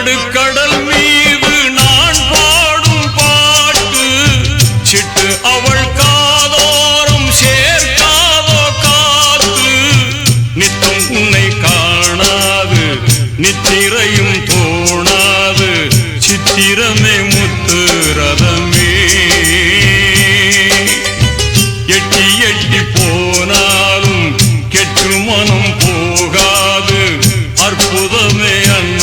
நடுக்கடல் மீது நான் பாடும் பாட்டு சிட்டு அவள் காதோரம் சேர்க்காதோ காத்து நித்தம் உன்னை காணாது நித்திரையும் தோணாது சித்திரமே முத்து ரதமே எட்டி எட்டி போனாலும் கெட்டு மனம் போகாது அற்புதமே அண்ண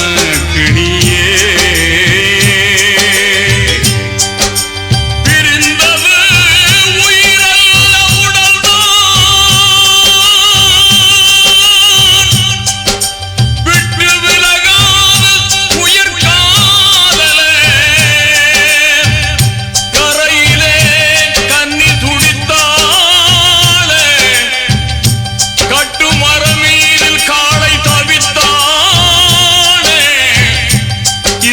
கிணியே பிரிந்தது உயிரல்ல உடல்தான் விட்டு விலகாது உயிர் காதலே கரையிலே கன்னி துடித்தாளே கட்டு மரமீதில் காளை தவித்தானே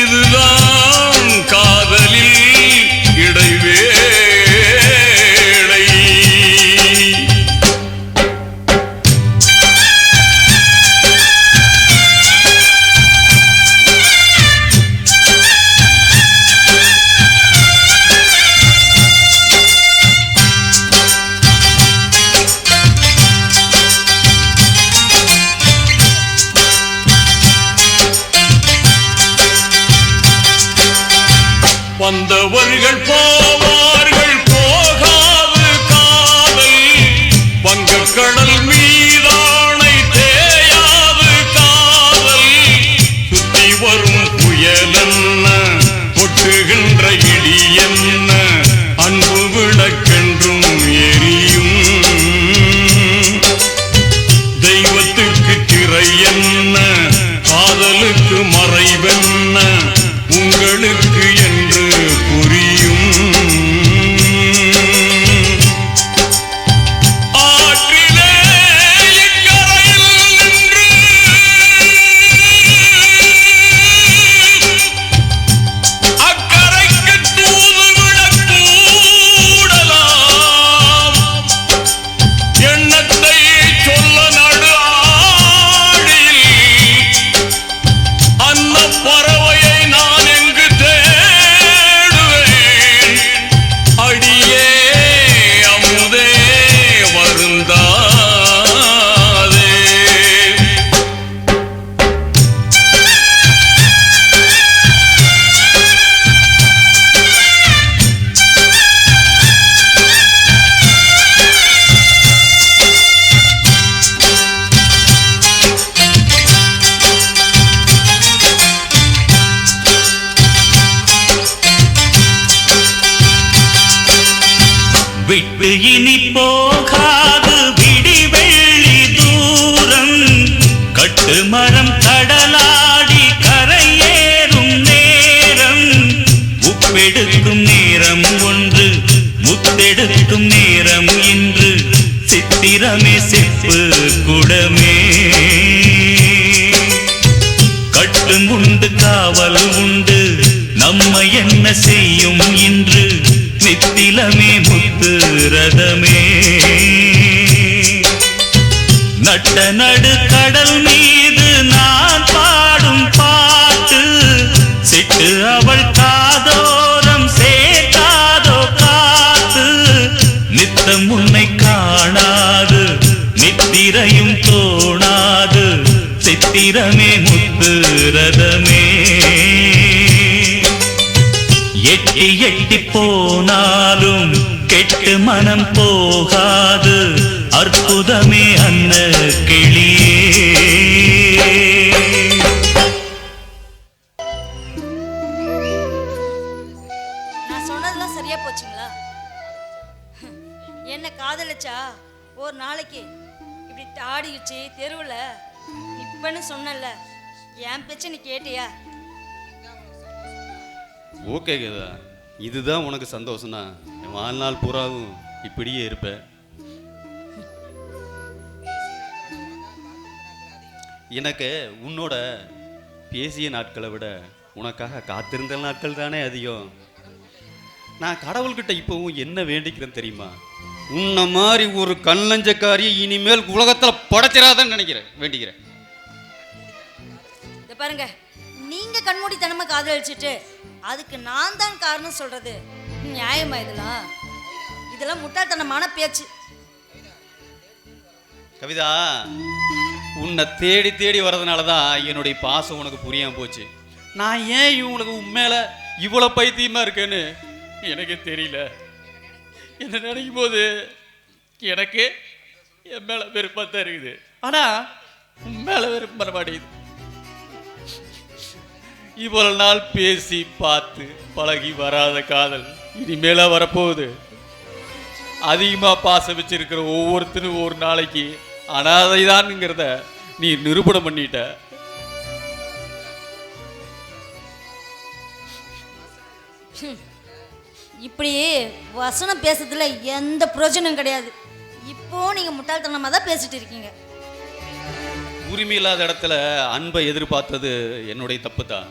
இதுதான் காதலில் இடைவேளை வந்தவர்கள் போவார்கள் போகாது காதல் வங்கக்கடல் மீதானை தேயாது காதல் சுத்தி வரும் புயலென்ன கொட்டுகின்ற இடி என்ன அன்பு விளக்கென்றும் எரியும் தெய்வத்துக்கு திரை என்ன காதலுக்கு மறைவென்ன உங்களுக்கு என்று புரியும் ஆற்றிலே இக்கரையில் நின்று அக்கரைக்கு தூது விடக்கூடலாம் எண்ணத்தை சொல்ல நடு ஆடியில் அன்ன பறவையை நான் எங்கு தேடுவேன் அடியே அமுதே வருந்தாதே விட்டு இனி போகாது விடிவெள்ளி தூரம் கட்டு மரம் கடலாடி கரையேறும் நேரம் உப்பெடுக்கும் நேரம் ஒன்று முத்தெடுக்கும் நேரம் இன்று சித்திரமே செப்பு குடமே கட்டும் உண்டு காவல் உண்டு நம்மை என்ன செய்யும் இன்று நித்திலமே முத்து ரதமே நட்ட நடு கடல் மீது நான் பாடும் பாட்டு சிட்டு அவள் காதோரம் சேர்க்காதோ காத்து நித்தம் உன்னை காணாது நித்திரையும் தோணாது சித்திரமே முத்து ரதமே எட்டி எட்டி போனாலும் கெட்டு மனம் போகாது அற்புதமே அன்ன கிளியே நான் சொன்னதெல்லாம் சரியா போச்சுங்களா? என்ன காதலிச்சா ஒரு நாளைக்கு இப்படி ஆடிச்சு தெருவில் இப்பன்னு சொன்னல என் பேச்ச நீ கேட்டியா? ஓகே கேதா, இதுதான் உனக்கு சந்தோஷம்னா என் வாழ்நாள் பூராவும் இப்படியே இருப்பேன். எனக்கு உன்னோட பேசிய நாட்களை விட உனக்காக காத்திருந்த நாட்கள் தானே அதிகம். நான் கடவுள்கிட்ட இப்போவும் என்ன வேண்டிக்கிறேன் தெரியுமா? உன்ன மாதிரி ஒரு கண்ணஞ்சக்காரியை இனிமேல் உலகத்தில் படைச்சிடாதன்னு நினைக்கிறேன், வேண்டிக்கிறேன். பாருங்க, நீங்க கண்மூடித்தனமா காதலிச்சுட்டு அதுக்கு நான் தான் காரணம் சொல்றது நியாயமா? இதெல்லாம் முட்டாள்தனமான பேச்சு. கவிதா, உன்னை தேடி தேடி வர்றதுனால தான் என்னுடைய பாசம் உனக்கு புரியாம போச்சு. நான் ஏன் இவங்களுக்கு உண்மையில இவ்வளோ பைத்தியமா இருக்கேன்னு எனக்கே தெரியல. என்ன நினைக்கும் போது எனக்கு என் மேல வெறுப்பா தான் இருக்குது. ஆனா உன் மேல வெறுப்பு வர மாட்டேங்குது. இவ்வளவு நாள் பேசி பார்த்து பழகி வராத காதல் இனிமேல வரப்போகுது. அதிகமா பாசம் வச்சிருக்கிற ஒவ்வொருத்தரும் ஒரு நாளைக்கு அனாதைதான்ங்கிறத நீ நிரூபணம் பண்ணிட்ட. இப்படி வசனம் பேசுறதுல எந்த பிரயோஜனம் கிடையாது. இப்போ நீங்க முட்டாள்தனமா தான் பேசிட்டு இருக்கீங்க. உரிமை இல்லாத இடத்துல அன்பை எதிர்பார்த்தது என்னுடைய தப்பு தான்.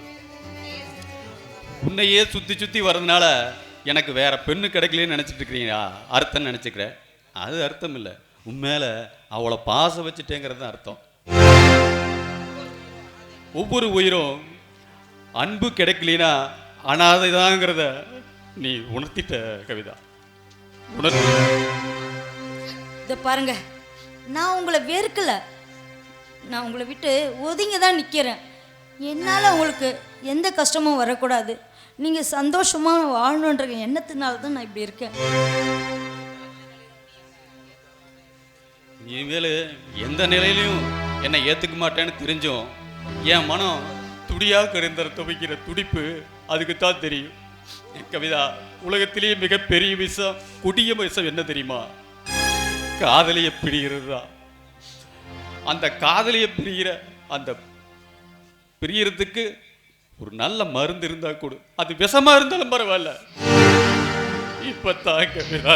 உன்னையே சுத்தி சுத்தி வர்றதுனால எனக்கு வேற பெண்ணு கிடைக்கலன்னு நினைச்சிட்டு இருக்கிறீங்களா? அர்த்தம் நினைச்சுக்கிறேன். அது அர்த்தம் இல்லை. உண்மையில அவளை பாசம் வச்சுட்டேங்கிறது தான் அர்த்தம். ஒவ்வொரு உயிரும் அன்பு கிடைக்கலனா அனாதைதாங்கிறத நீ உணர்த்திட்ட கவிதா. இத பாருங்க, நான் உங்களை வெறுக்கல. நான் உங்களை விட்டு ஒதுங்கி தான் நிற்கிறேன். என்னால் உங்களுக்கு எந்த கஷ்டமும் வரக்கூடாது. நீங்கள் சந்தோஷமாக வாழணுன்ற எண்ணத்தினால தான் நான் இப்படி இருக்கேன். இனிமேல் எந்த நிலையிலையும் என்னை ஏற்றுக்க மாட்டேன்னு தெரிஞ்சும் என் மனம் துடியாக கருந்தர துவைக்கிற துடிப்பு அதுக்கு தான் தெரியும். கவிதா, உலகத்திலேயே மிகப்பெரிய விஷம், கொடிய விஷம் என்ன தெரியுமா? காதலியை பிரிகிறது தான். அந்த காதலியை பிரியறதுக்கு ஒரு நல்ல மருந்து இருந்தா கூட, அது விஷமா இருந்தாலும் பரவாயில்ல. இப்பத்தான் கவிதா,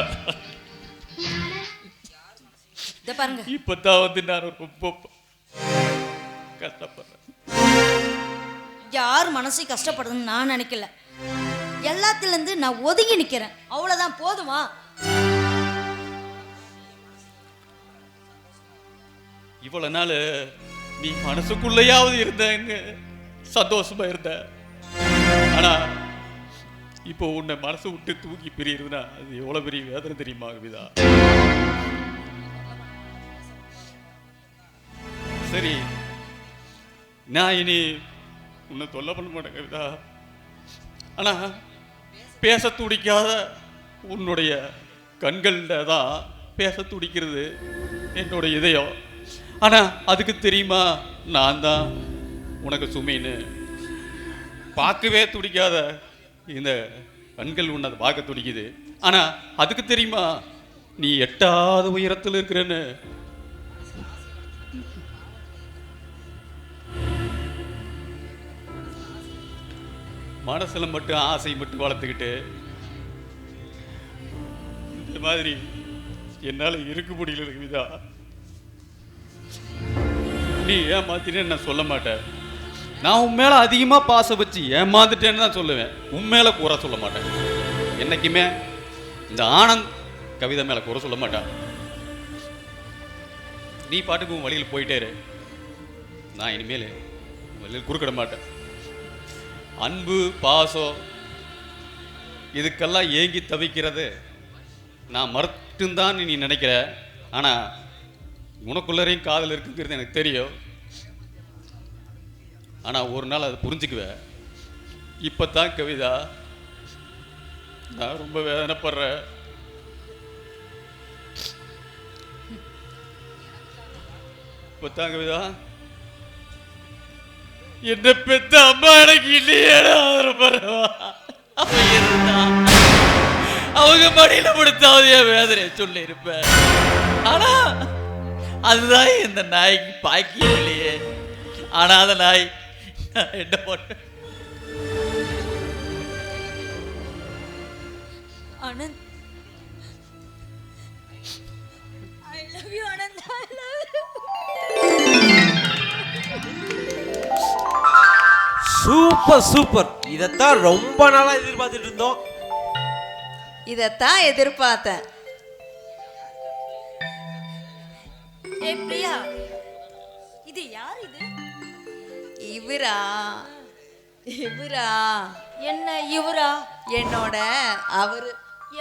பாருங்க, இப்பதான் வந்து நான் ரொம்ப கஷ்டப்படுறேன். யார் மனசை கஷ்டப்படுதுன்னு நான் நினைக்கல. எல்லாத்திலிருந்து நான் ஒதுங்கி நிக்கிறேன். அவ்வளவுதான். போதுமா? இவ்வளவு நாள் நீ மனசுக்குள்ளையாவது இருந்தேன்னு சந்தோஷமா இருந்த. ஆனா இப்போ உன்னை மனசு விட்டு தூக்கி பிரியுதுன்னா அது எவ்வளவு பெரிய வேதனை தெரியுமா கவிதா? சரி, நான் இனி உன்னை தொல்லை பண்ண மாட்டேன் கவிதா. ஆனா பேச துடிக்காத உன்னுடைய கண்கள்ல தான் பேச துடிக்கிறது என்னுடைய இதயம். ஆனா அதுக்கு தெரியுமா, நான் தான் உனக்கு சுமைன்னு. பார்க்கவே துடிக்காத இந்த கண்கள் உன்னை பார்க்க துடிக்குது. ஆனா அதுக்கு தெரியுமா, நீ எட்டாத உயரத்தில் இருக்கிறன்னு. மனசுல மட்டும் ஆசை மட்டும் வளர்த்துக்கிட்டு இந்த மாதிரி என்னால இருக்க முடியல கவிதா. நீ ஏமாத்தினேன்னு நான் சொல்ல மாட்டேன். நான் உன் மேல அதிகமா பாசம் வச்சு ஏமாந்துட்டேன்னு தான் சொல்லுவேன். உன் மேல குறை சொல்ல மாட்டேன். என்னைக்குமே இந்த ஆனந்த் கவிதை மேல குறை சொல்ல மாட்டான். நீ பாட்டுக்கு உன் வழியில் போயிட்டே இரு. நான் இனிமேல் வழியில் குறுக்கிட மாட்டேன். அன்பு பாசம் இதுக்கெல்லாம் ஏங்கி தவிக்கிறது நான் மட்டும்தான் நீ நினைக்கிற. ஆனா உனக்குள்ளரையும் காதல் இருக்குங்கிறது எனக்கு தெரியும். ஆனா ஒரு நாள் அதை புரிஞ்சுக்குவேன். இப்பதான் கவிதா நான் ரொம்ப வேதனைப்படுறேன். இப்பதான் கவிதா, என்ன பெத்த அம்மா எனக்கு இல்லையேடா. அவங்க மடியில படுத்தாவது என் வேதனையை சொல்லி இருப்பேன். ஆனா அதுதான் இந்த நாய்க்கு பாக்கியம் இல்லையே. ஆனா அந்த நாய் என்ன பண்ண? Anand, I love you Anand, I love you. Super super. இதைத்தான் ரொம்ப நாளா எதிர்பார்த்துட்டு இருந்தோம். இதைத்தான் எதிர்பார்த்தேன். ஏ பிரியா, இது யார்? இது இவரா? இவரா? என்ன இவரா? என்னோட அவரு.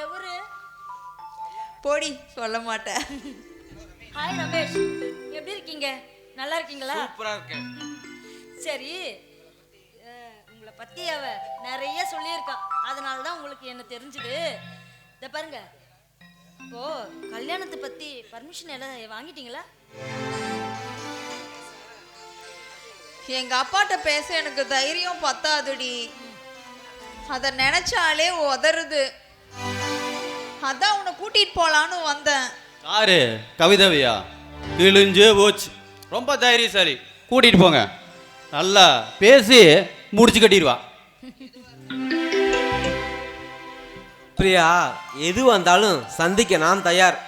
எவரு? போடி, சொல்ல மாட்டேன். ஹாய் ரமேஷ், எப்படி இருக்கீங்க? நல்லா இருக்கீங்களா? சூப்பரா இருக்கேன். சரி, உங்களை பத்தி அவ நிறைய சொல்லியிருக்கா, அதனால தான் உங்களுக்கு என்ன தெரிஞ்சுது. இதை பாருங்க, இப்போ கல்யாணத்தை பத்தி பர்மிஷன் எல்லாம் வாங்கிட்டீங்களா? எங்க அப்பாட்ட பேச எனக்கு தைரியம் பத்தாதுடி. அத நினைச்சாலே உதறுது. அதான் உன்னை கூட்டிட்டு போலான்னு வந்தேன். காரு கவிதவையா கிழிஞ்சே போச்சு. ரொம்ப தைரியசாலி, கூட்டிட்டு போங்க. நல்லா பேசி முடிச்சு கட்டிடுவா. பிரியா, எது வந்தாலும் சந்திக்க நான் தயார்.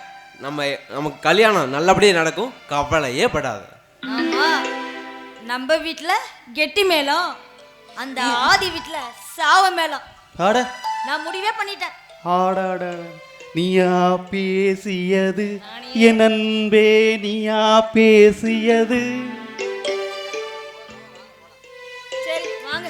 நமக்கு கல்யாணம் நல்லபடியாக நடக்கும், கவலையே படாது. ஆமா, நம்ம வீட்ல கெட்டி மேளம், அந்த ஆதி வீட்ல சாவ மேளம். ஆட நான் முடிவே பண்ணிட்டேன். ஆடாட நீயா பேசியது என் அன்பே, நீயா பேசியது. சரி வாங்க.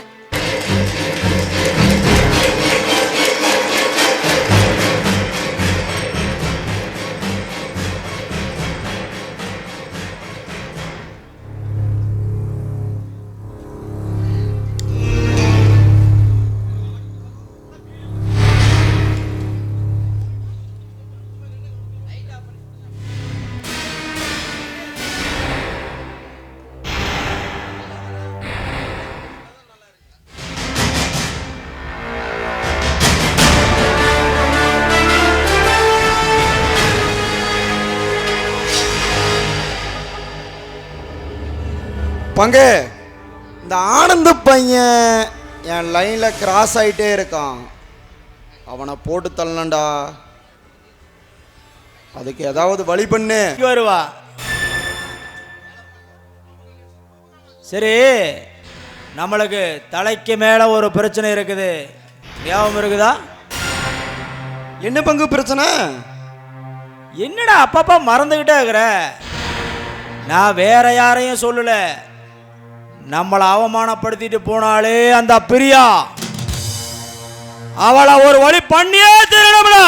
பங்கு, இந்த ஆனந்த பையன் என் லைனில் கிராஸ் ஆகிட்டே இருக்கான். அவனை போட்டு தள்ளண்டா. அதுக்கு ஏதாவது வழி பண்ணு. வருவா. சரி, நம்மளுக்கு தலைக்கு மேலே ஒரு பிரச்சனை இருக்குது, ஞாபகம் இருக்குதா? என்ன பங்கு பிரச்சனை? என்னடா அப்பப்பா மறந்துக்கிட்டே இருக்கிற? நான் வேற யாரையும் சொல்லல, நம்மளை அவமானப்படுத்திட்டு போனாலே அந்த பிரியா, அவளை ஒரு வழி பண்ணியே தரணும்டா.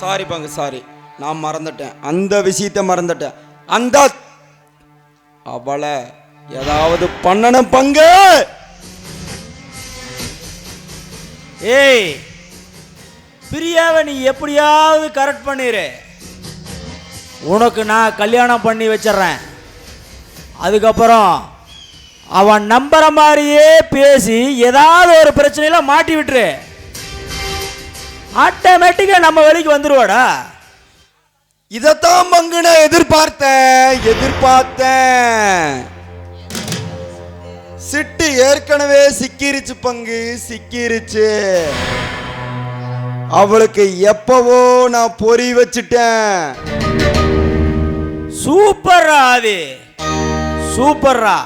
சாரி பங்கு, சாரி, நான் மறந்துட்டேன். அந்த விஷயத்தை மறந்துட்டேன். அந்த அவளை ஏதாவது பண்ணணும் பங்கு. ஏய், பிரியாவை நீ எப்படியாவது கரெக்ட் பண்ணிடு. உனக்கு நான் கல்யாணம் பண்ணி வச்சிட்றேன். அதுக்கப்புறம் அவன் நம்புற மாதிரியே பேசி ஏதாவது ஒரு பிரச்சனையில மாட்டி விட்டுரு. ஆட்டோமேட்டிக்கா நம்ம வழிக்கு வந்துருவாடா. இதைத்தான் பங்கு நான் எதிர்பார்த்தேன். சிட்டு ஏற்கனவே சிக்கிருச்சு பங்கு, சிக்கிருச்சு. அவளுக்கு எப்பவோ நான் பொறி வச்சுட்டேன். சூப்பர்ரா ஆதி, சூப்பர்ரா.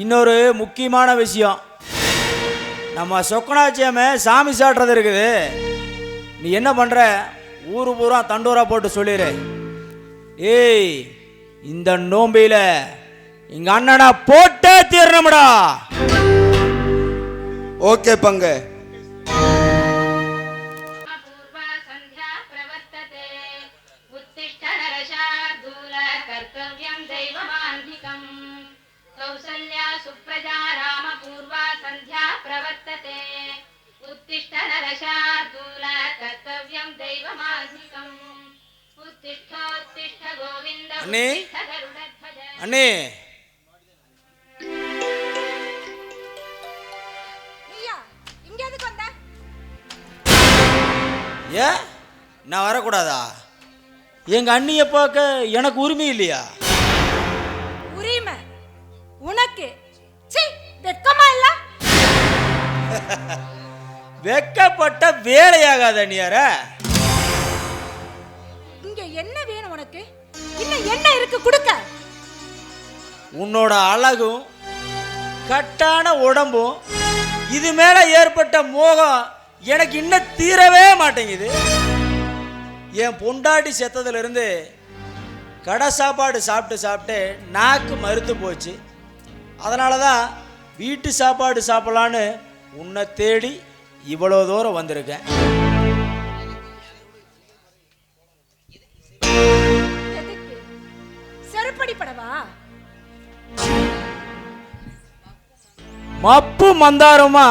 இன்னொரு முக்கியமான விஷயம், நம்ம சொக்கனாச்சியமே சாமி சாட்டுறது இருக்குது. நீ என்ன பண்ற, ஊரு பூரா தண்டூரா போட்டு சொல்லிடு. ஏய், இந்த நோம்பியில எங்க அண்ணனா போட்டே தீரணும்டா. ஓகே பங்கு. कौसल्या सुप्रजा राम पूर्वा संध्या प्रवर्तते उत्तिष्ठ नरशार्दूल कर्तव्यं दैवमाधिकम् उत्तिष्ठोत्तिष्ठ गोविन्द उत्तिष्ठ गरुडध्वज. அண்ணே, இங்க எதுக்கு வந்த? ஏ நான் வரக்கூடாதா? எங்க அண்ணியை பார்க்க எனக்கு உரிமை இல்லையா? உரிமை உனக்கு? சீ, வெட்கமா இல்ல? வெக்கப்பட்ட வேலையாகாத அண்ணியார. இங்க என்ன வேணும் உனக்கு? இன்னும் என்ன இருக்கு கொடுக்க? உன்னோட அழகும் கட்டான உடம்பும் இது மேல ஏற்பட்ட மோகம் எனக்கு இன்னும் தீரவே மாட்டேங்குது. என் பொண்டாட்டி செத்ததுல இருந்து கடை சாப்பாடு சாப்பிட்டு சாப்பிட்டு நாக்கு மறுத்து போச்சு. அதனால தான் வீட்டு சாப்பாடு சாப்பிடலான்னு உன்னை தேடி இவ்வளோ தூரம் வந்திருக்கேன். செருப்படி படவா? மப்பு மந்தாரமா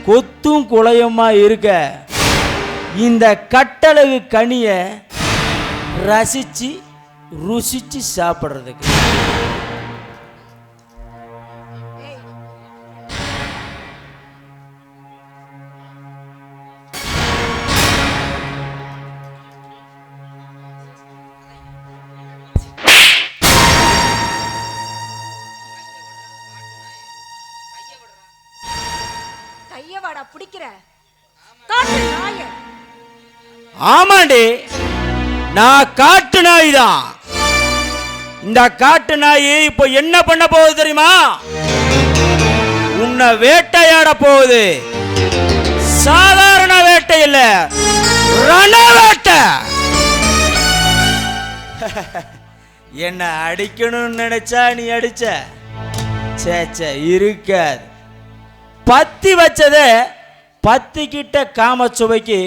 கொத்தும் குலையுமா இருக்க இந்த கட்டழகு கனியை ரசிச்சு ருசிச்சு சாப்பிட்றதுக்கு. கையவாடா பிடிக்கிற காட்டு நாய. ஆமாண்டி, நான் காட்டு நாய் தான். இந்த காட்டு நாய் இப்போ என்ன பண்ண போகுது தெரியுமா? உன்னை வேட்டையாட போகுது. சாதாரண வேட்டை இல்ல, ரண வேட்டை. என்ன அடிக்கணும்னு நினைச்சா நீ அடிச்ச சேச்ச இருக்காது. பத்தி வச்சத பத்தி கிட்ட காமச்சுவைக்கு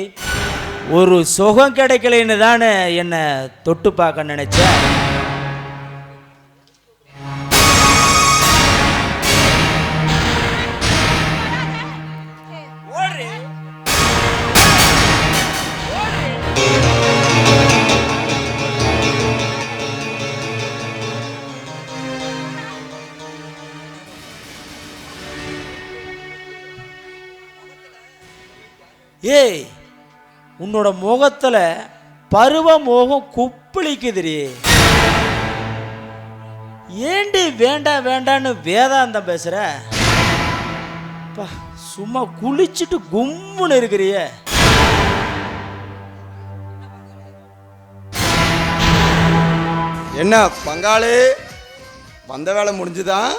ஒரு சுகம் கிடைக்கலன்னு தானே என்ன தொட்டு பார்க்க நினைச்ச. ஏய், உன்னோட முகத்துல பருவ மோகம் குப்பளிக்குதுரி. ஏண்டி வேண்டாம் வேண்டான்னு வேதாந்தம் பேசுற? சும்மா குளிச்சுட்டு கும்முன்னு இருக்கிறிய. என்ன பங்காளி, வந்த வேலை முடிஞ்சுதான்?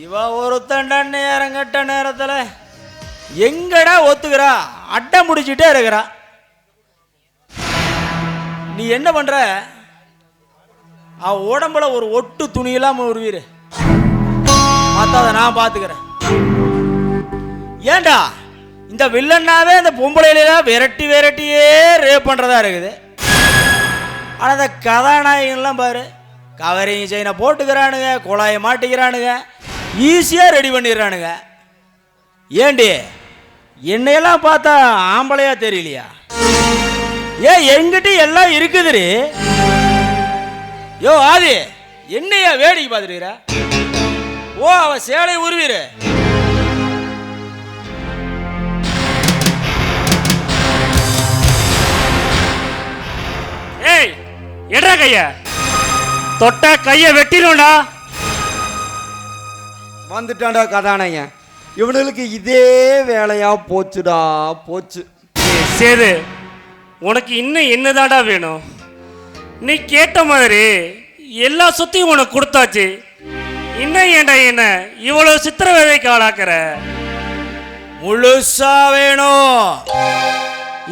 இவ ஒருத்தண்ட நேரங்கட்ட நேரத்தில் எங்கடா ஒத்துக்கிறா? அட்டை முடிச்சுட்டே இருக்கிறா. நீ என்ன பண்ற? அவ உடம்புல ஒரு ஒட்டு துணி இல்லாம ஒரு வீரு மத்தாத நான் பாத்துக்கிறேன். ஏண்டா இந்த வில்லன்னாவே இந்த பொம்பளையிலாம் விரட்டி விரட்டியே ரேப் பண்றதா இருக்குது. ஆனா இந்த கதாநாயகன்லாம் பாரு, கவரிங் செயினை போட்டுக்கிறானுங்க, குழாயை மாட்டிக்கிறானுங்க, ஈஸியா ரெடி பண்ணிடுறானுங்க. ஏண்டி என்னையெல்லாம் பார்த்தா ஆம்பளையா தெரியலையா? ஏன் எங்கிட்ட எல்லாம் இருக்குதுரி. யோ ஆதி, என்னையா வேடிக்கை பார்த்துருக்கிற? ஓ, அவ சேலை உருவிரு. ஏய், எட்ரா கைய, தொட்ட கைய வெட்டிடும்டா. வந்துட்டான்டா கதாநாயகன். இவனுக்கு இதே வேலையா போச்சுடா போச்சு. சேது, உனக்கு இன்னும் என்னதாடா வேணும்? நீ கேட்ட மாதிரி எல்லா சொத்தையும் உனக்கு கொடுத்தாச்சு. இன்னும் ஏண்டா என்ன இவ்வளவு சித்திரவதைக்கு ஆளாக்குற? முழுசா வேணும்.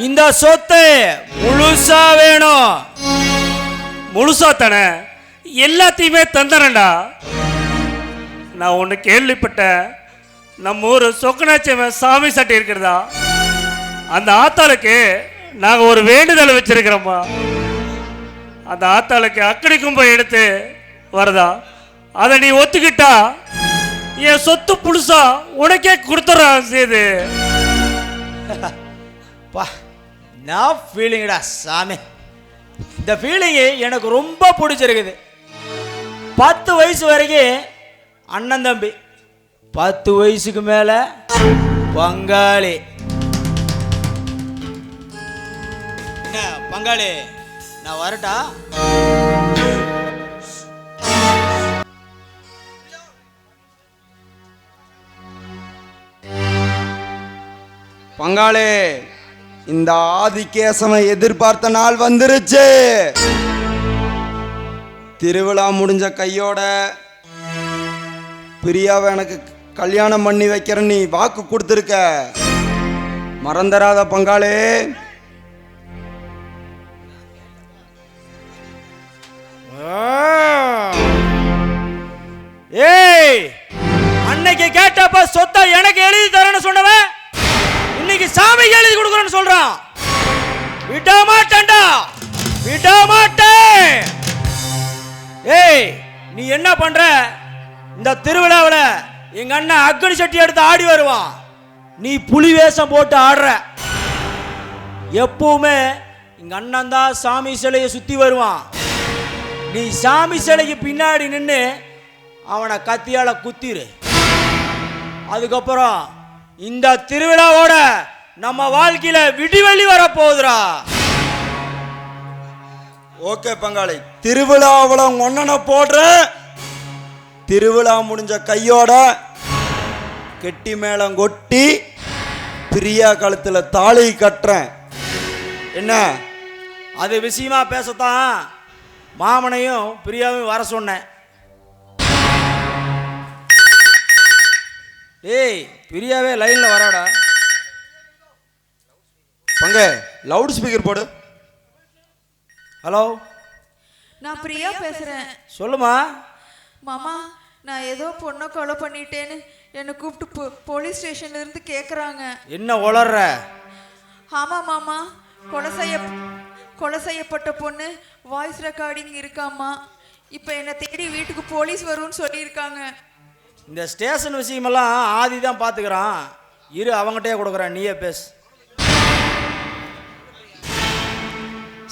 இந்த சொத்து முழுசா வேணும். முழுசா தானே எல்லாத்தையுமே தந்துறேன்டா. நான் ஒன்று கேள்விப்பட்டேன், நம்ம ஊர் சொக்கனாச்சியம்மன் சாமி சட்டை இருக்கிறதா, அந்த ஆத்தாளுக்கு நாங்கள் ஒரு வேண்டுதலை வச்சிருக்கிறோம்மா. அந்த ஆத்தாளுக்கு அக்கடி கும்பை எடுத்து வரதா, அதை நீ ஒத்துக்கிட்டா என் சொத்து புதுசா உனக்கே கொடுத்துட்றான். சேது, நான் ஃபீலிங்கடா சாமி. இந்த ஃபீலிங்கு எனக்கு ரொம்ப பிடிச்சிருக்குது. 10 வயசு வரைக்கும் அண்ணன் தம்பி, 10 வயசுக்கு மேல பங்காளி. என்ன பங்காளி, நான் வரட்டா? பங்காளி, இந்த ஆதிகேசவன் எதிர்பார்த்த நாள் வந்துருச்சு. திருவிழா முடிஞ்ச கையோட பிரியாவை எனக்கு கல்யாணம் பண்ணி வைக்கிற நீ வாக்கு கொடுத்துருக்க, மறந்துடாத பங்காளி. ஏய், அன்னைக்கு கேட்டப்ப சொத்தை எனக்கு எழுதி தரேன்னு சொன்னவன் இன்னைக்கு சாமிக்கு எழுதி கொடுக்குறேன்னு சொல்றான். விட மாட்டேன்டா, விட மாட்டேன். ஏய், நீ என்ன பண்ற? இந்த திருவிழாவில் எங்க அண்ணன் அக்னி சட்டி எடுத்து ஆடி வருவான், நீ புலி வேஷம் போட்டு ஆடுற. எப்பவுமே எங்க அண்ணன் தான் சாமி சிலையை சுத்தி வருவான். நீ சாமி சிலைக்கு பின்னாடி நின்று அவனை கத்தியால குத்திரு. அதுக்கப்புறம் இந்த திருவிழாவோட நம்ம வாழ்க்கையில விடிவெளி வரப்போகுதுரா. ஓகே பங்காளி, திருவிழாவில் ஒன்னனை போடுற. திருவிழா முடிஞ்ச கையோட கெட்டி மேளம் கொட்டி பிரியா கழுத்துல தாலி கட்டுறேன். என்ன? அது விஷயமா பேசத்தான் மாமனையும் பிரியாவையும் வர சொன்னேன். ஏய், பிரியாவே லைன்ல வராடா. பங்க லவுட் ஸ்பீக்கர் போடு. ஹலோ, நான் பிரியா பேசுறேன். சொல்லுமா. மாமா, நான் ஏதோ பொண்ணை கொலை பண்ணிட்டேன்னு என்னை கூப்பிட்டு போலீஸ் ஸ்டேஷன்ல இருந்து கேட்குறாங்க. என்ன உளர்ற? ஆமா மாமா, கொலை செய்யப்பட்ட பொண்ணு வாய்ஸ் ரெக்கார்டிங் இருக்காமா. இப்போ என்னை தேடி வீட்டுக்கு போலீஸ் வரும்னு சொல்லியிருக்காங்க. இந்த ஸ்டேஷன் விஷயமெல்லாம் ஆதி தான் பார்த்துக்கிறான். இரு, அவங்ககிட்டயே கொடுக்குறேன், நீயே பேசு.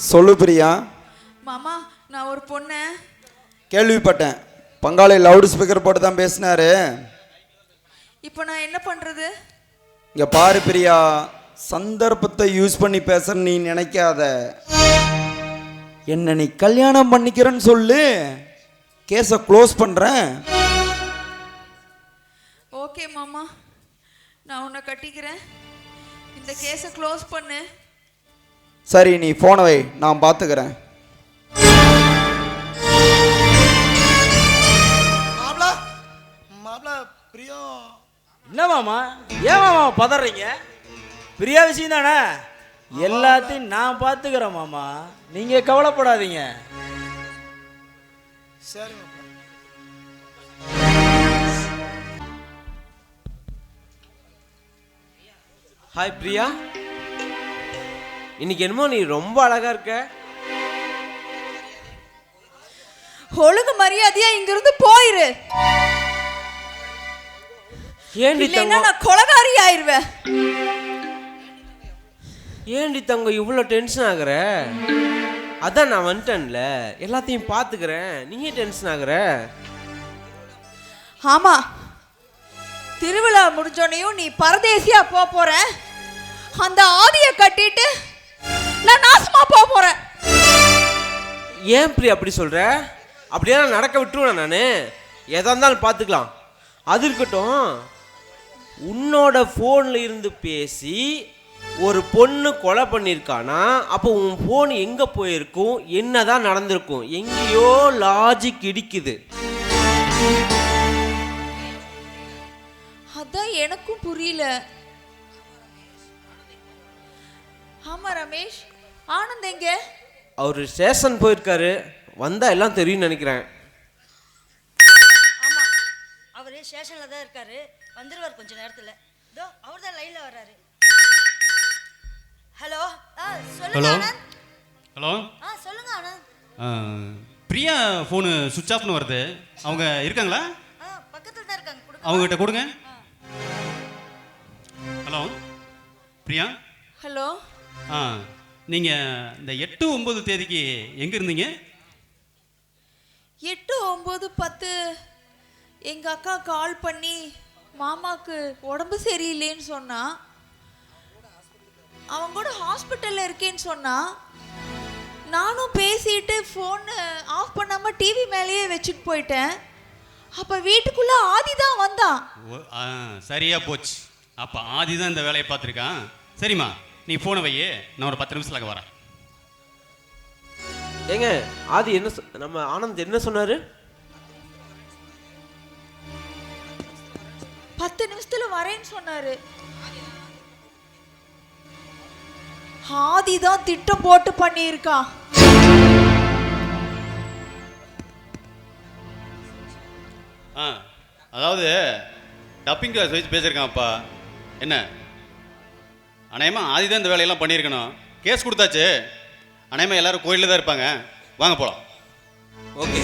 சொல்லு பிரியா. மாமா, நான் ஒரு பொண்ணை கேள்விப்பட்டேன். பங்காளி லவுட் ஸ்பீக்கர் போட்டு தான் பேசினாரு. இப்போ நான் என்ன பண்றது? இங்க பாரு பிரியா, சந்தர்ப்பத்தை யூஸ் பண்ணி பேச நீ நினைக்காத. என்ன நீ கல்யாணம் பண்ணிக்கிறேன்னு சொல்லு, கேஸை க்ளோஸ் பண்றேன். ஓகே மாமா, நான் உன்னை கட்டிக்கிறேன். இந்த கேஸை க்ளோஸ் பண்ணு. சரி, நீ போனை வை, நான் பார்த்துக்கிறேன். என்ன மாமா, ஏன் மாமா பதறீங்க? பிரியா விஷயம் தானே, எல்லாத்தையும் நான் பார்த்துக்கிறேன் மாமா, நீங்க கவலைப்படாதீங்க. சரி. ஹாய் பிரியா, இன்னைக்கு என்னமோ நீ ரொம்ப அழகா இருக்க. ஒழுங்கு மரியாதையா இங்கிருந்து போயிரு. ஏண்டி இல்லைன்னா தங்கம், நான் கொலைகாரி ஆயிருவேன். ஏண்டி தங்கம் இவ்வளோ டென்ஷன் ஆகுற? அதான் நான் வந்துட்டேன்ல, எல்லாத்தையும் பார்த்துக்கிறேன், நீயே டென்ஷன் ஆகுற. ஆமா, திருவிழா முடிஞ்சோனையும் நீ பரதேசியா போற. அந்த ஆதியை கட்டிட்டு நான் நாசமா போறேன். ஏன் பிரியா அப்படி சொல்ற? அப்படியே நான் நடக்க விட்டுருவேன். நான் எதா இருந்தாலும் பார்த்துக்கலாம். அது இருக்கட்டும், உன்னோட ஃபோனில் இருந்து பேசி ஒரு பொண்ணு கொலை பண்ணியிருக்கானா, அப்போ உன் ஃபோன் எங்கே போயிருக்கும், என்னதான் நடந்திருக்கும்? எங்கேயோ லாஜிக் இடிக்குது. அதான் எனக்கும் புரியல. ஆமா ரமேஷ், ஆனந்த் எங்க? அவர் ஸ்டேஷன் போயிருக்காரு, வந்தா எல்லாம் தெரியும்னு நினைக்கிறேன். ஆமா, அவரு ஸ்டேஷன்ல தான் இருக்காரு, வந்துருவார் கொஞ்ச நேரத்துல. இதோ அவர் தான் லைன்ல வர்றாரு. ஹலோ, சொல்லுங்க ஆனந்த். ஹலோ, சொல்லுங்க ஆனந்த். பிரியா ஃபோனு சுவிட்ச் ஆஃப்னு வருது, அவங்க இருக்காங்களா? பக்கத்துல தான் இருக்காங்க, கொடுங்க. அவங்ககிட்ட கொடுங்க. ஹலோ பிரியா. ஹலோ. நீங்கள் இந்த 8-9 தேதிக்கு எங்கே இருந்தீங்க? 8, 9, 10 எங்க அக்கா கால் பண்ணி மாமாக்கு உடம்பு சரியில்லைன்னு சொன்னா. அவங்க கூட ஹாஸ்பிட்டல்ல இருக்கேன்னு சொன்னா. நானும் பேசிட்டு ஃபோன் ஆஃப் பண்ணாம டிவி மேலேயே வச்சுட்டு போயிட்டேன். அப்ப வீட்டுக்குள்ள ஆதி தான் வந்தான். சரியா போச்சு. அப்ப ஆதி தான் இந்த வேலையை பார்த்துருக்கான். சரிம்மா, நீ ஃபோனை வையே, நான் ஒரு 10 நிமிஷத்துல வரேன். ஏங்க, ஆதி என்ன நம்ம ஆனந்த் என்ன சொன்னாரு? 10 நிமிஷத்துல வரேன்னு சொன்னாரு. ஆதி தான் திட்டம் போட்டு பண்ணியிருக்கான். அதாவது டப்பிங் கிளாஸ் வச்சு பேசியிருக்கான்ப்பா. என்ன அநேகமாக ஆதி தான் இந்த வேலையெல்லாம் பண்ணியிருக்கணும். கேஸ் கொடுத்தாச்சு. அநேகமாக எல்லாரும் கோயிலில் தான் இருப்பாங்க. வாங்க போகலாம். ஓகே.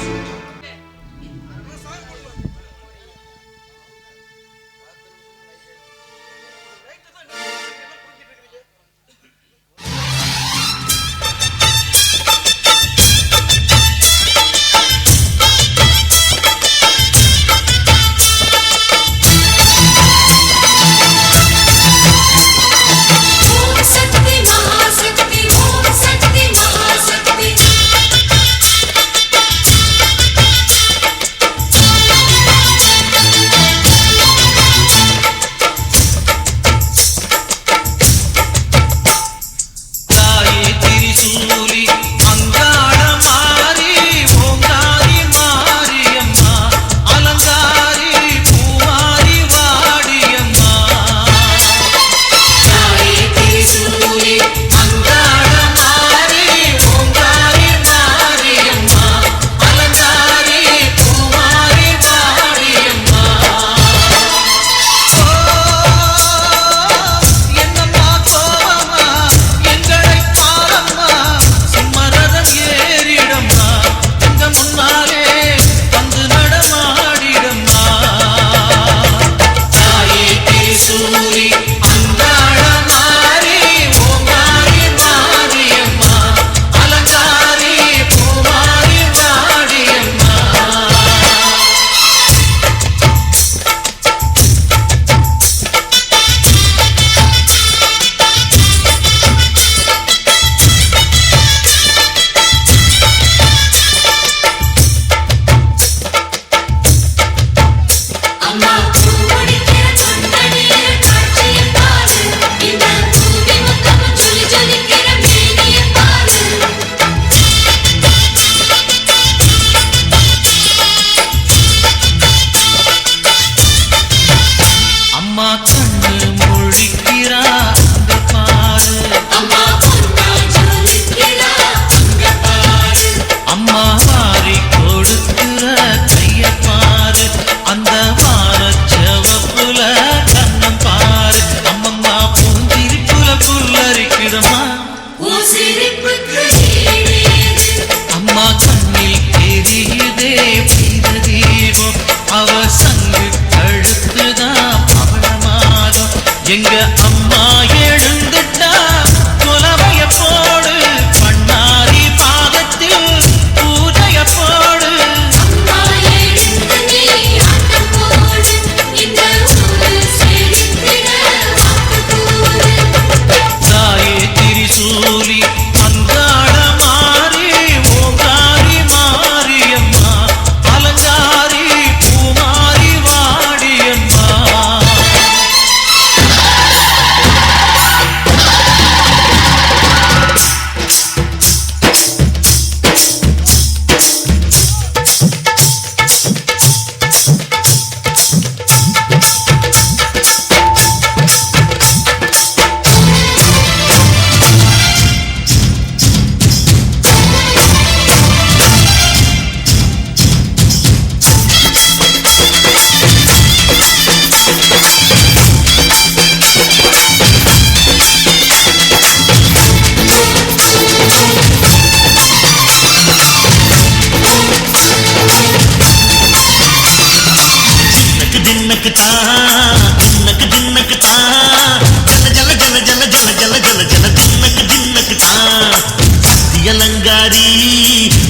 அலங்காரி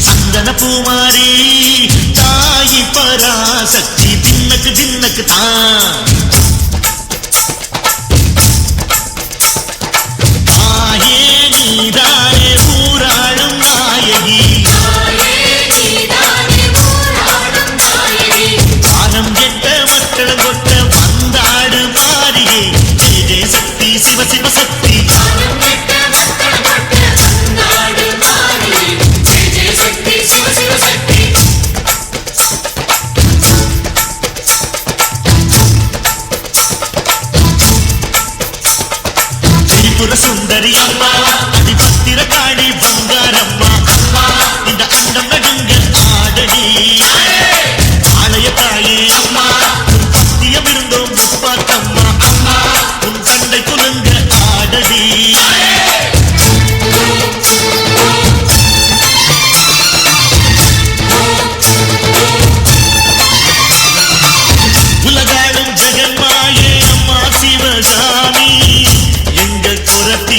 சந்தன பூமாரி தாயி பராசக்தி தின்னக்கு தின்னக்கு தான் தாயே நீதானே ஊராளும் நாயகி காலம் கெட்ட மக்கள் கொட்ட வந்தாடு மாறியே ஜெய ஜெய சக்தி சிவ சிவ சக்தி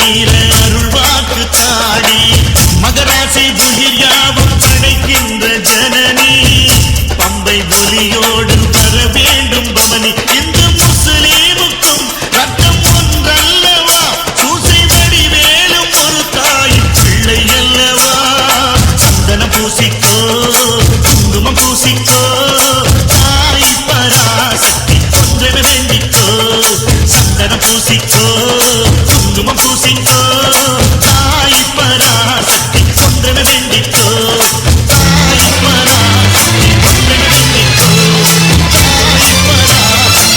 மீற அருள் வாக்கு தாடி மகராசி புகிர் யாவும் படைக்கின்ற ஜனனி பம்பை ஒலியோடு வர வேண்டும் பவனி இந்த முஸ்லீமுக்கும் ரத்தம் ஒன்றல்லவா சூசை வடிவேலும் ஒரு தாயின் பிள்ளை அல்லவா சந்தனம் பூசிக்கோ குங்குமம் பூசிக்கோ தாய் பராசக்தி ஒன்றென வேண்டிக்கோ சந்தனம் பூசிக்கோ குங்குமம் பூசிக்கோ தாய் பராசக்தி ஒன்றென வேண்டிக்கோ தாய் பராசக்தி ஒன்றென வேண்டிக்கோ தாய் பராசக்தி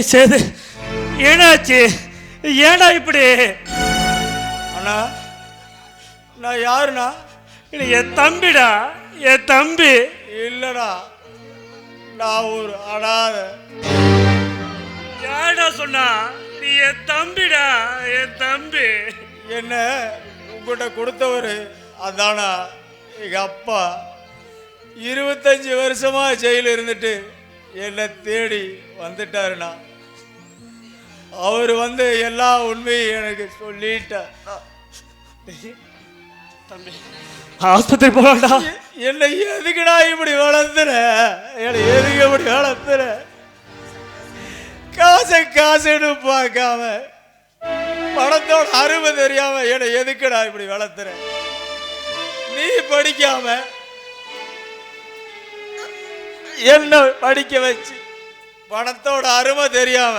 சேது ஏனாச்சு? ஏடா இப்படி? அண்ணா நான் யாருண்ணா? இது என் தம்பிடா, என் தம்பி. இல்லடா, நான் ஒரு அனாதை. யாரா சொன்னா? நீ என் தம்பிடா, என் தம்பி. என்ன உங்கள்கிட்ட கொடுத்தவர் அதானா எங்க அப்பா. 25 வருஷமா ஜெயில இருந்துட்டு என்னை தேடி வந்துட்டாருண்ணா. அவர் வந்து எல்லா உண்மையும் எனக்கு சொல்லிட்டார். தம்பி ஆஸ்பத்திரி போகலாம்டா. என்னை எதுக்குடா இப்படி வளர்த்துற? என்னை எதுக்கு இப்படி வளர்த்துற? காசுன்னு பார்க்காம பணத்தோட அருமை தெரியாம என்னை எதுக்குடா இப்படி வளர்த்துற? நீ படிக்காம என்ன படிக்க வச்சு பணத்தோட அருமை தெரியாம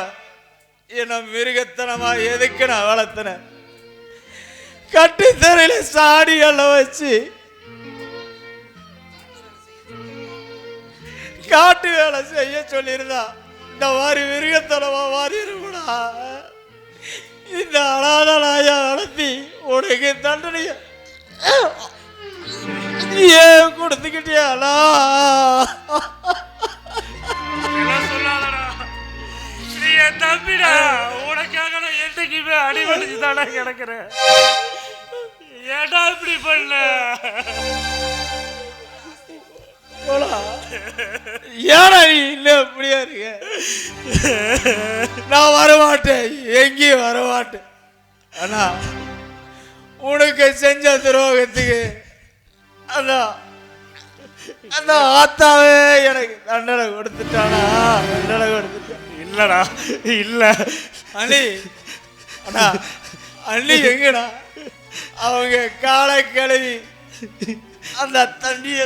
என்ன மிருகத்தனமா எதுக்கு நான் வளர்த்தினேன்? கட்டுத்தரையில சாடி எல்லாம் வச்சு காட்டு வேலை செய்ய சொல்லியிருந்தா இந்த மாதிரி மிருகத்தனமா மாறி இருக்குடா. இந்த அனாதை நாயா வளர்த்தி உனக்கு தண்டனைய ஏன் கொடுத்துக்கிட்டியாலா? சொல்லாதடா, நீ என் தம்பிடா. உனக்காக நான் என்னைக்குமே அடிபடிச்சு தானே கிடக்குறேன். ஏடா இப்படி பண்ண? ஏடா நீ இன்னும் எப்படியா இருக்க? நான் வரமாட்டேன், எங்கேயும் வரமாட்டேன். ஆனா உனக்கு செஞ்ச துரோகத்துக்கு அந்த ஆத்தாவே எனக்கு தண்டனை கொடுத்துட்டானா? தண்டனை கொடுத்துட்டான். இல்லடா, இல்ல அண்ணி. அண்ணா அண்ணி எங்கடா? அவங்க காலை கழுவி அந்த தண்ணிய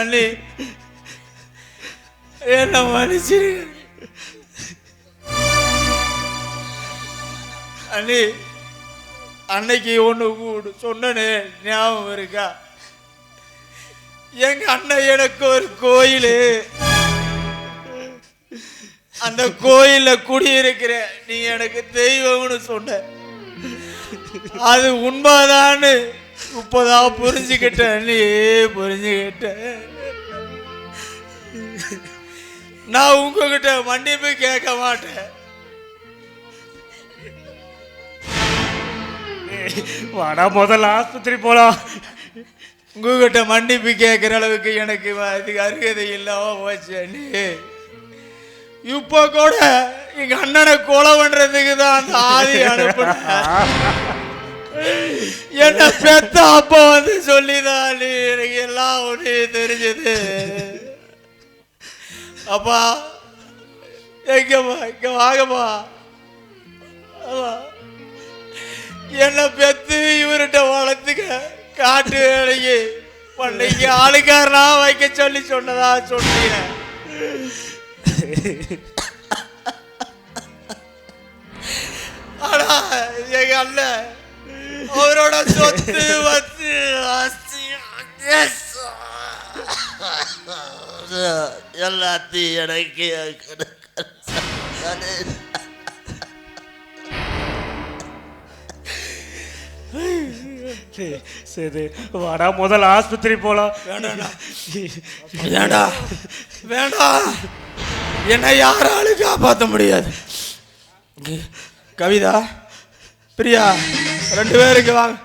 அண்ணி என்ன மன்னிச்சிரு அண்ணி. அன்னைக்கு ஒன்று சொன்னனே ஞாபகம் இருக்கா? எங்க அண்ணன் எனக்கு ஒரு கோயில், அந்த கோயில்ல குடியிருக்கிற நீ எனக்கு தெய்வம்னு சொன்ன. அது உண்மைதான்னு இப்போதான் புரிஞ்சுக்கிட்டேன். நீ புரிஞ்சுக்கிட்ட. நான் உங்ககிட்ட மன்னிப்பு கேட்க மாட்டேன். வாடா, முதல்ல ஆஸ்பத்திரி போலாம். உங்ககிட்ட மன்னிப்பு கேட்கிற அளவுக்கு எனக்கு அதுக்கு அருகதை இல்லாம போச்சு. இப்ப கூட எங்க அண்ணனை கொலை பண்றதுக்கு தான் அந்த ஆதி அனுப்புன. என்ன பெத்த அப்பா வந்து சொல்லிதான் எனக்கு எல்லாம் ஒண்ணு தெரிஞ்சது. அப்பா எங்கம்மா, இங்க வாங்கம்மா. என்ன பெத்து இவர்கிட்ட வளர்த்துக்க காட்டு வேலைக்கு பண்ணைக்கு ஆளுக்காரனா வைக்க சொல்லி சொன்னதா சொன்னீங்க. ஆனா எங்க அண்ணன் அவரோட சொத்து வச்சு எல்லாத்தையும் எனக்கு சரி வாடா முதல்ல ஆஸ்பத்திரி போலாம். வேண்டாம் வேண்டாம், என்னை யாராலும் காப்பாற்ற முடியாது. கவிதா, பிரியா, 2 பேருக்கு வாங்க.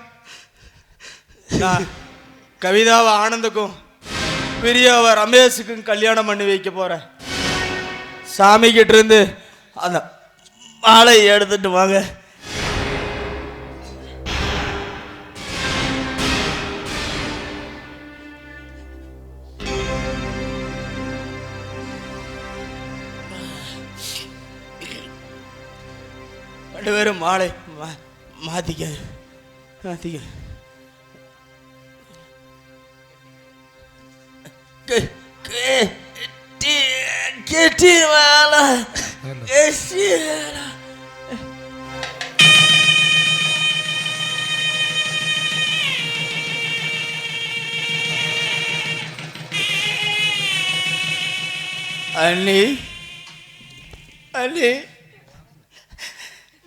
நான் கவிதாவை ஆனந்துக்கும் பிரியாவை ரமேஷுக்கும் கல்யாணம் பண்ணி வைக்க போகிறேன். சாமி கிட்ட இருந்து அந்த மாலை எடுத்துட்டு வாங்க. ரெண்டு பேரும் மாலை மாத்திக்க மாத்திக்க. கெட்டி வேலை அண்ணி அண்ணி,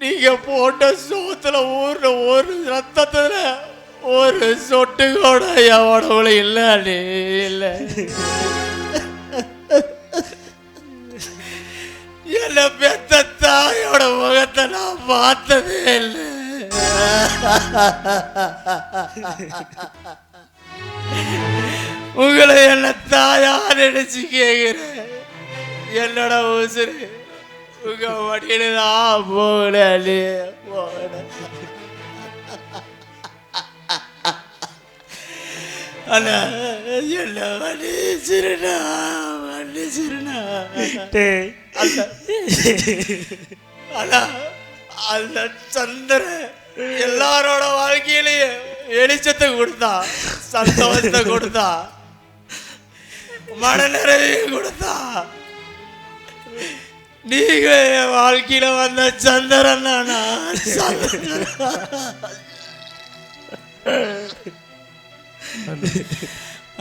நீங்க போட்ட சோத்துல ஒரு ரத்தத்துல ஒரு சொட்டு கூட என் உடம்புல இல்லை அண்ணி, இல்லை. என்ன பெத்த தாயோட முகத்தை நான் பார்த்ததே இல்லை. உங்களை என்ன தாயா நினைச்சு கேட்கிறேன். என்னோட உசுறு உங்க வண்டியில தான் போகல போகல. அண்ணா என்ன மன்னிச்சிருண்ணா, மன்னிச்சிருண்ணா. அண்ணா, அந்த சந்திரன் எல்லாரோட வாழ்க்கையிலையும் வெளிச்சத்தை கொடுத்தா, சந்தோஷத்தை கொடுத்தா, மன நிறைவையும் கொடுத்தா. நீங்க என் வாழ்க்கையில வந்த சந்திரன் தானா?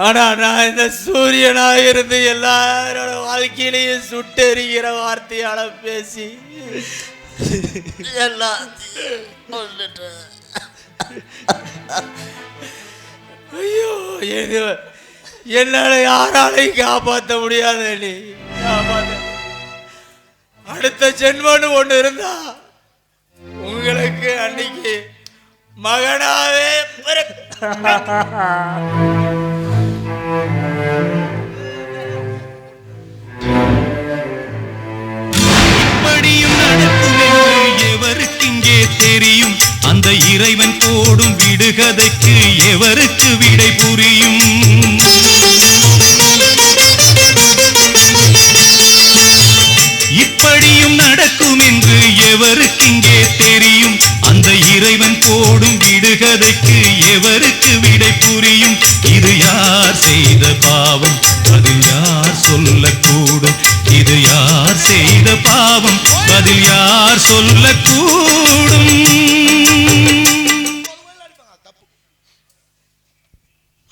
ஆனா நான் இந்த சூரியனாக இருந்து எல்லாரோட வாழ்க்கையிலையும் சுட்டெரிகிற வார்த்தையால பேசி ஐயோ, என்னால யாராலையும் காப்பாற்ற முடியாது. நீ காப்பாற்ற அடுத்த ஜென்மன்னு ஒண்ணு இருந்தா உங்களுக்கு அன்னைக்கு மகனாவே இப்படியும் நடக்கும் என்று எவருக்கு இங்கே தெரியும்? அந்த இறைவன் போடும் விடுகதைக்கு எவருக்கு விடை புரியும்? இப்படியும் நடக்கும் என்று எவருக்கு இங்கே தெரியும்? அந்த இறைவன் போடும் விடுகதைக்கு எவருக்கு விடை புரியும்? இது யார் செய்த பாவம், அதில் யார் சொல்லக்கூடும்? இது யார் செய்த பாவம், அதில் யார் சொல்லக்கூடும்?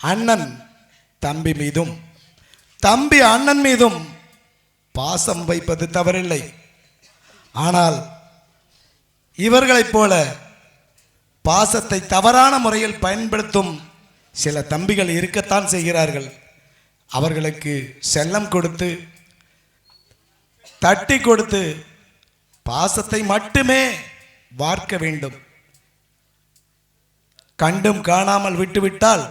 அண்ணன் தம்பி மீதும் தம்பி அண்ணன் மீதும் பாசம் வைப்பது தவறில்லை. ஆனால் இவர்களைப் போல பாசத்தை தவறான முறையில் பயன்படுத்தும் சில தம்பிகள் இருக்கத்தான் செய்கிறார்கள். அவர்களுக்கு செல்லம் கொடுத்து தட்டி கொடுத்து பாசத்தை மட்டுமே வார்க்க வேண்டும். கண்டும் காணாமல் விட்டுவிட்டால்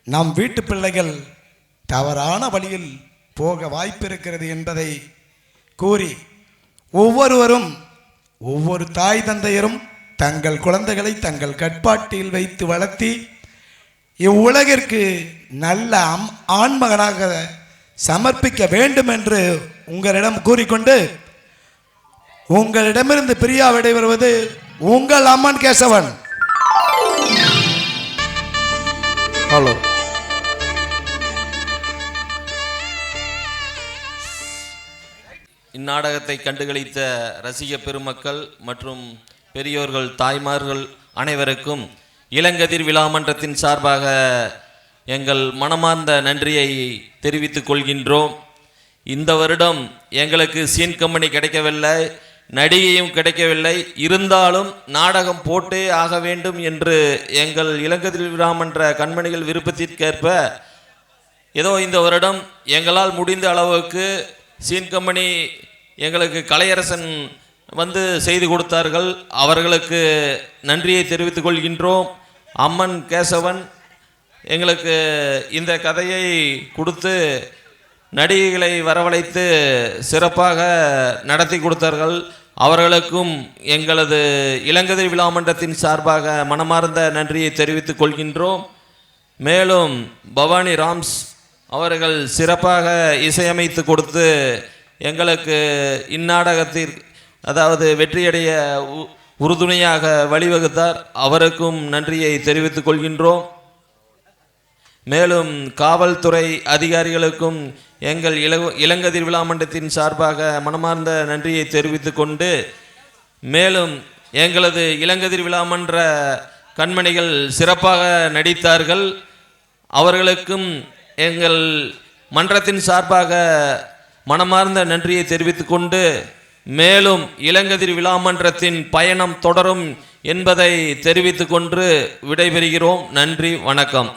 நம் வீட்டு பிள்ளைகள் தவறான வழியில் போக வாய்ப்பு இருக்கிறது என்பதை கூறி, ஒவ்வொருவரும் ஒவ்வொரு தாய் தந்தையரும் தங்கள் குழந்தைகளை தங்கள் கட்பாட்டில் வைத்து வளர்த்தி இவ்வுலகிற்கு நல்ல ஆண்மகனாக சமர்ப்பிக்க வேண்டும் என்று உங்களிடம் கூறிக்கொண்டு உங்களிடமிருந்து பிரியா விடைபெறுவது உங்கள் அம்மன் கேசவன். ஹலோ. இந்நாடகத்தை கண்டுகளித்த ரசிக பெருமக்கள் மற்றும் பெரியோர்கள், தாய்மார்கள் அனைவருக்கும் இளங்கதிர் விழாமன்றத்தின் சார்பாக எங்கள் மனமார்ந்த நன்றியை தெரிவித்துக் கொள்கின்றோம். இந்த வருடம் எங்களுக்கு சீன் கம்பெனி கிடைக்கவில்லை. நடிகையும் கிடைக்கவில்லை. இருந்தாலும் நாடகம் போட்டே ஆக வேண்டும் என்று எங்கள் இளங்கதிர் விழாமன்ற கண்மணிகள் விருப்பத்திற்கேற்ப ஏதோ இந்த வருடம் எங்களால் முடிந்த அளவுக்கு சீன் கம்பெனி எங்களுக்கு கலையரசன் வந்து செய்து கொடுத்தார்கள். அவர்களுக்கு நன்றியை தெரிவித்துக் கொள்கின்றோம். அம்மன் கேசவன் எங்களுக்கு இந்த கதையை கொடுத்து நடிகைகளை வரவழைத்து சிறப்பாக நடத்தி கொடுத்தார்கள். அவர்களுக்கும் எங்களது இளங்கதிர் விழாமன்றத்தின் சார்பாக மனமார்ந்த நன்றியை தெரிவித்துக் கொள்கின்றோம். மேலும் பவானி ராம்ஸ் அவர்கள் சிறப்பாக இசையமைத்து கொடுத்து எங்களுக்கு இந்நாடகத்தில் அதாவது வெற்றியடைய உறுதுணையாக வழிவகுத்தார். அவருக்கும் நன்றியை தெரிவித்துக் கொள்கின்றோம். மேலும் காவல்துறை அதிகாரிகளுக்கும் எங்கள் இளங்கதிர் விழாமன்றத்தின் சார்பாக மனமார்ந்த நன்றியை தெரிவித்துக் கொண்டு, மேலும் எங்களது இளங்கதிர் விழாமன்ற கண்மணிகள் சிறப்பாக நடித்தார்கள். அவர்களுக்கும் எங்கள் மன்றத்தின் சார்பாக மனமார்ந்த நன்றியை தெரிவித்துக் கொண்டு, மேலும் இளங்கதிர் விழாமன்றத்தின் பயணம் தொடரும் என்பதை தெரிவித்துக் கொண்டு விடைபெறுகிறோம். நன்றி, வணக்கம்.